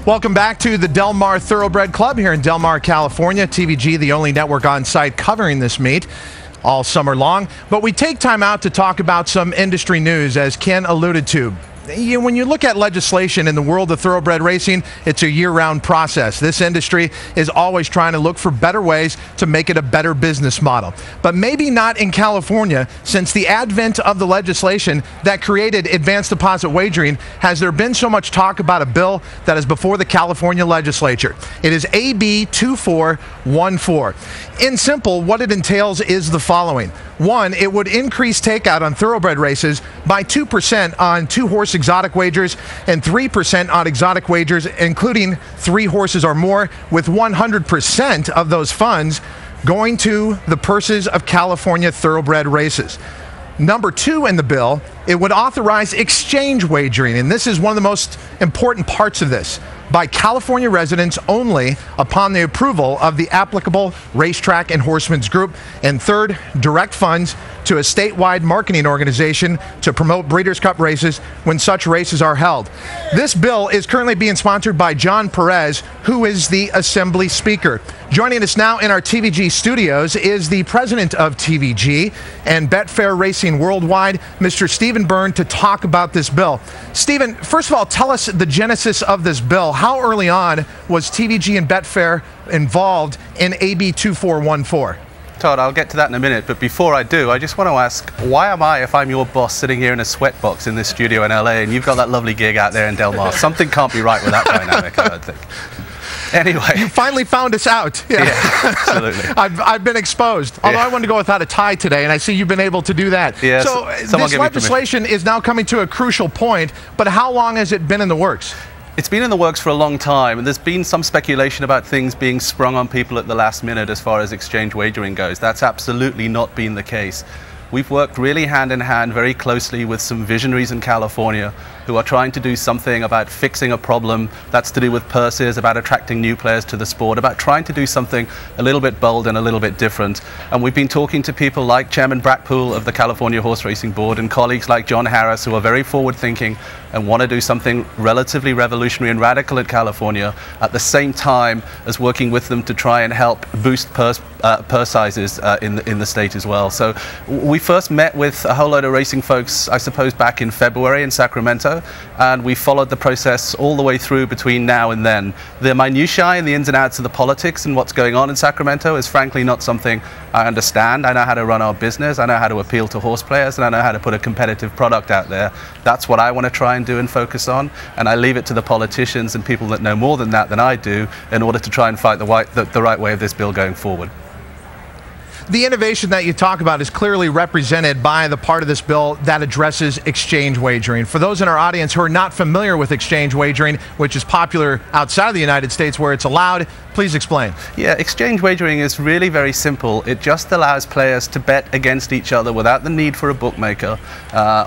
Welcome back to the Del Mar Thoroughbred Club here in Del Mar, California. TVG, the only network on site covering this meet all summer long. But we take time out to talk about some industry news, as Ken alluded to. When you look at legislation in the world of thoroughbred racing, it's a year-round process. This industry is always trying to look for better ways to make it a better business model. But maybe not in California, since the advent of the legislation that created advanced deposit wagering. Has there been so much talk about a bill that is before the California legislature? It is AB2414. In simple, what it entails is the following. One, it would increase takeout on thoroughbred races by 2% on two-horse exotic wagers and 3% on exotic wagers, including 3 horses or more, with 100% of those funds going to the purses of California thoroughbred races. Number 2 in the bill, it would authorize exchange wagering, and this is one of the most important parts of this, by California residents only upon the approval of the applicable racetrack and horsemen's group. And third, direct funds to a statewide marketing organization to promote Breeders' Cup races when such races are held. This bill is currently being sponsored by John Perez, who is the Assembly Speaker. Joining us now in our TVG studios is the president of TVG and Betfair Racing Worldwide, Mr. Stephen Byrne, to talk about this bill. Stephen, first of all, tell us the genesis of this bill. How early on was TVG and Betfair involved in AB 2414? Todd, I'll get to that in a minute, but before I do, I just want to ask, why am I, if I'm your boss, sitting here in a sweatbox in this studio in LA and you've got that lovely gig out there in Del Mar? Something can't be right with that dynamic, I don't think. Anyway. You finally found us out. Yeah, absolutely. I've been exposed. Although I wanted to go without a tie today, and I see you've been able to do that. Yeah, so this legislation is now coming to a crucial point, but how long has it been in the works? It's been in the works for a long time, and there's been some speculation about things being sprung on people at the last minute as far as exchange wagering goes. That's absolutely not been the case. We've worked really hand in hand very closely with some visionaries in California who are trying to do something about fixing a problem that's to do with purses, about attracting new players to the sport, about trying to do something a little bit bold and a little bit different. And we've been talking to people like Chairman Brackpool of the California Horse Racing Board and colleagues like John Harris, who are very forward-thinking and want to do something relatively revolutionary and radical in California, at the same time as working with them to try and help boost purse sizes in the state as well. So we first met with a whole load of racing folks, I suppose, back in February in Sacramento, and we followed the process all the way through between now and then. The minutiae and the ins and outs of the politics and what's going on in Sacramento is frankly not something I understand. I know how to run our business, I know how to appeal to horse players, and I know how to put a competitive product out there. That's what I want to try and do and focus on, and I leave it to the politicians and people that know more than that than I do in order to try and fight the right way of this bill going forward. The innovation that you talk about is clearly represented by the part of this bill that addresses exchange wagering. For those in our audience who are not familiar with exchange wagering, which is popular outside of the United States where it's allowed, please explain. Yeah, exchange wagering is really very simple. It just allows players to bet against each other without the need for a bookmaker,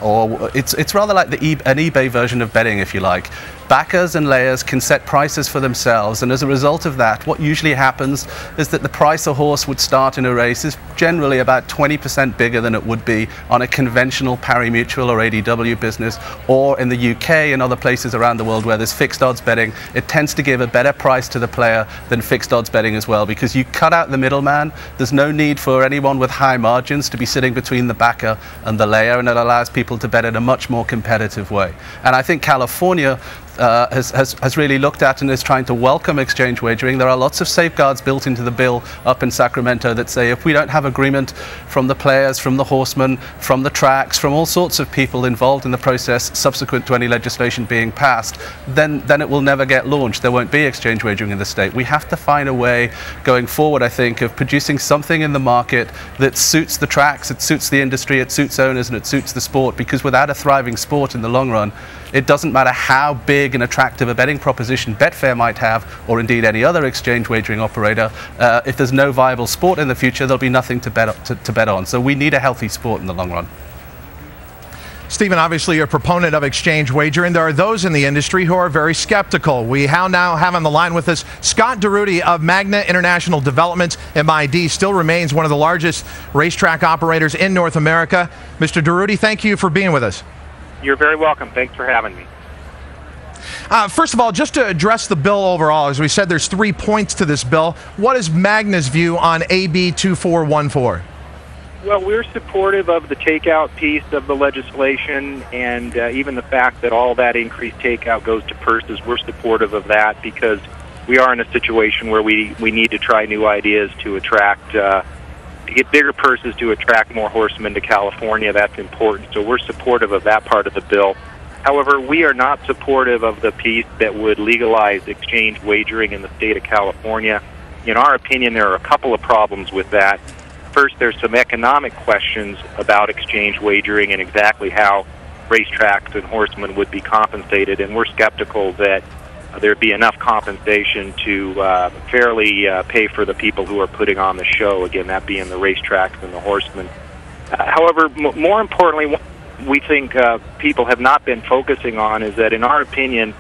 or it's rather like an eBay version of betting, if you like. Backers and layers can set prices for themselves, and as a result of that, what usually happens is that the price a horse would start in a race is generally about 20% bigger than it would be on a conventional pari-mutuel or ADW business, or in the UK and other places around the world where there's fixed odds betting. It tends to give a better price to the player than fixed odds betting as well, because you cut out the middleman. There's no need for anyone with high margins to be sitting between the backer and the layer, and it allows people to bet in a much more competitive way. And I think California has really looked at and is trying to welcome exchange wagering. There are lots of safeguards built into the bill up in Sacramento that say if we don't have agreement from the players, from the horsemen, from the tracks, from all sorts of people involved in the process subsequent to any legislation being passed, then it will never get launched. There won't be exchange wagering in the state. We have to find a way going forward, I think, of producing something in the market that suits the tracks, it suits the industry, it suits owners, and it suits the sport, because without a thriving sport in the long run, it doesn't matter how big and attractive a betting proposition Betfair might have, or indeed any other exchange wagering operator. If there's no viable sport in the future, there'll be nothing to bet on. So we need a healthy sport in the long run. Stephen, obviously you're a proponent of exchange wagering. There are those in the industry who are very skeptical. We now have on the line with us Scott Durutti of Magna International Developments. MID still remains one of the largest racetrack operators in North America. Mr. Durutti, thank you for being with us. You're very welcome. Thanks for having me. First of all, just to address the bill overall, as we said, there's 3 points to this bill. What is Magna's view on AB2414? Well, we're supportive of the takeout piece of the legislation, and even the fact that all that increased takeout goes to purses, we're supportive of that because we are in a situation where we need to try new ideas to attract, to get bigger purses to attract more horsemen to California. That's important, so we're supportive of that part of the bill. However, we are not supportive of the piece that would legalize exchange wagering in the state of California. In our opinion, there are a couple of problems with that. First, there's some economic questions about exchange wagering and exactly how racetracks and horsemen would be compensated, and we're skeptical that there'd be enough compensation to fairly pay for the people who are putting on the show, again, that being the racetracks and the horsemen. However, more importantly, we think people have not been focusing on is that, in our opinion,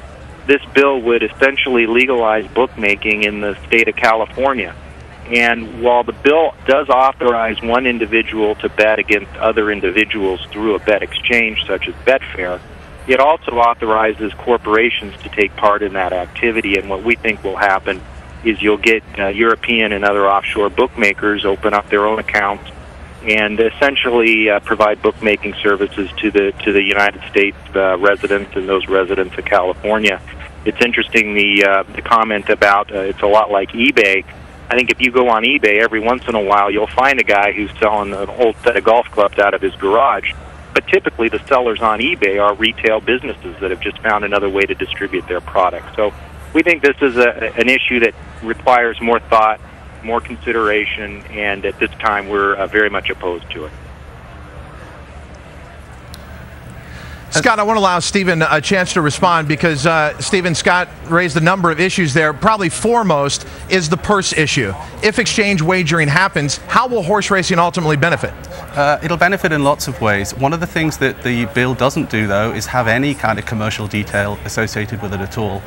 this bill would essentially legalize bookmaking in the state of California. And while the bill does authorize one individual to bet against other individuals through a bet exchange such as Betfair, it also authorizes corporations to take part in that activity. And what we think will happen is you'll get European and other offshore bookmakers open up their own accounts and essentially provide bookmaking services to the United States residents and those residents of California. It's interesting, the comment about it's a lot like eBay. I think if you go on eBay, every once in a while you'll find a guy who's selling an old set of golf clubs out of his garage. But typically the sellers on eBay are retail businesses that have just found another way to distribute their product. So we think this is an issue that requires more thought, more consideration, and at this time we're very much opposed to it. Scott, I want to allow Stephen a chance to respond because Stephen, Scott raised a number of issues there. Probably foremost is the purse issue. If exchange wagering happens, how will horse racing ultimately benefit? It'll benefit in lots of ways. One of the things that the bill doesn't do, though, is have any kind of commercial detail associated with it at all.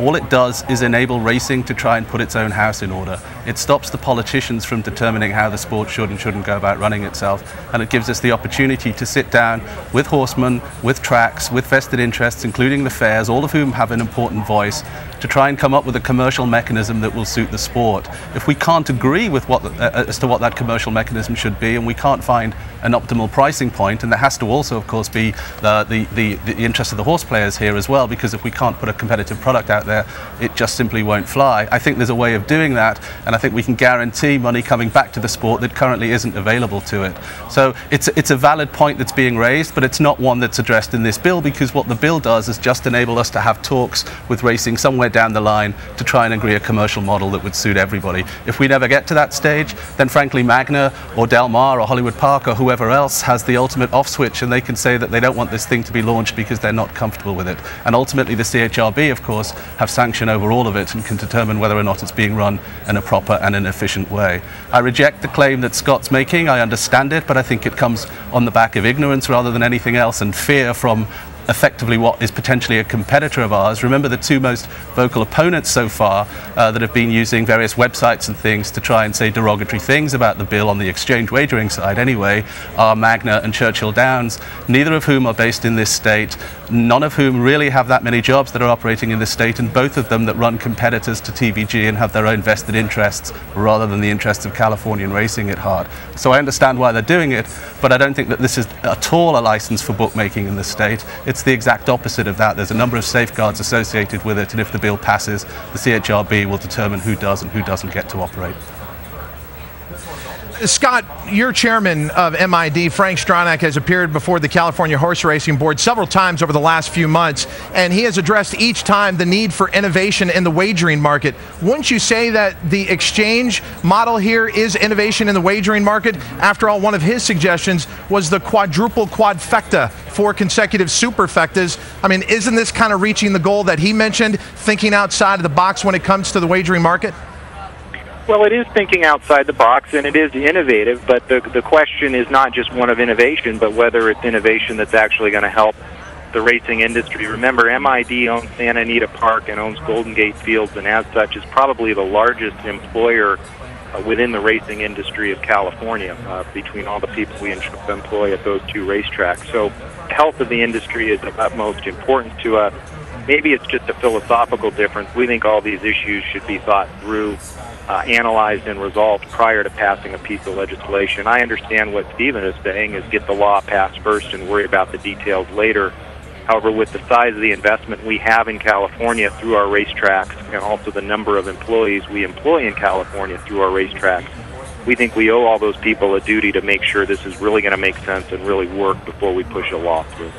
All it does is enable racing to try and put its own house in order. It stops the politicians from determining how the sport should and shouldn't go about running itself, and it gives us the opportunity to sit down with horsemen, with tracks, with vested interests, including the fairs, all of whom have an important voice, to try and come up with a commercial mechanism that will suit the sport. If we can't agree with as to what that commercial mechanism should be, and we can't find an optimal pricing point, and there has to also, of course, be the interest of the horse players here as well, because if we can't put a competitive product out there, it just simply won't fly. I think there's a way of doing that, and I think we can guarantee money coming back to the sport that currently isn't available to it. So it's a valid point that's being raised, but it's not one that's addressed in this bill, because what the bill does is just enable us to have talks with racing somewhere down the line to try and agree a commercial model that would suit everybody. If we never get to that stage, then frankly Magna or Del Mar or Hollywood Park or whoever else has the ultimate off switch, and they can say that they don't want this thing to be launched because they're not comfortable with it. And ultimately the CHRB, of course, have sanction over all of it and can determine whether or not it's being run in a proper and an efficient way. I reject the claim that Scott's making. I understand it, but I think it comes on the back of ignorance rather than anything else, and fear from effectively what is potentially a competitor of ours. Remember, the two most vocal opponents so far that have been using various websites and things to try and say derogatory things about the bill on the exchange wagering side anyway are Magna and Churchill Downs, neither of whom are based in this state, none of whom really have that many jobs that are operating in this state, and both of them that run competitors to TVG and have their own vested interests rather than the interests of Californian racing at heart. So I understand why they're doing it, but I don't think that this is at all a license for bookmaking in the state. It's the exact opposite of that. There's a number of safeguards associated with it, and if the bill passes, the CHRB will determine who does and who doesn't get to operate. Scott, your chairman of MID, Frank Stronach, has appeared before the California Horse Racing Board several times over the last few months, and he has addressed each time the need for innovation in the wagering market. Wouldn't you say that the exchange model here is innovation in the wagering market? After all, one of his suggestions was the quadruple quadfecta, 4 consecutive superfectas. I mean, isn't this kind of reaching the goal that he mentioned, thinking outside of the box when it comes to the wagering market? Well, it is thinking outside the box, and it is innovative, but the question is not just one of innovation, but whether it's innovation that's actually going to help the racing industry. Remember, MID owns Santa Anita Park and owns Golden Gate Fields, and as such is probably the largest employer within the racing industry of California, between all the people we employ at those 2 racetracks. So the health of the industry is of utmost importance to us. maybe it's just a philosophical difference. We think all these issues should be thought through, analyzed and resolved prior to passing a piece of legislation. I understand what Stephen is saying, is get the law passed first and worry about the details later. However, with the size of the investment we have in California through our racetracks and also the number of employees we employ in California through our racetracks, we think we owe all those people a duty to make sure this is really going to make sense and really work before we push a law through.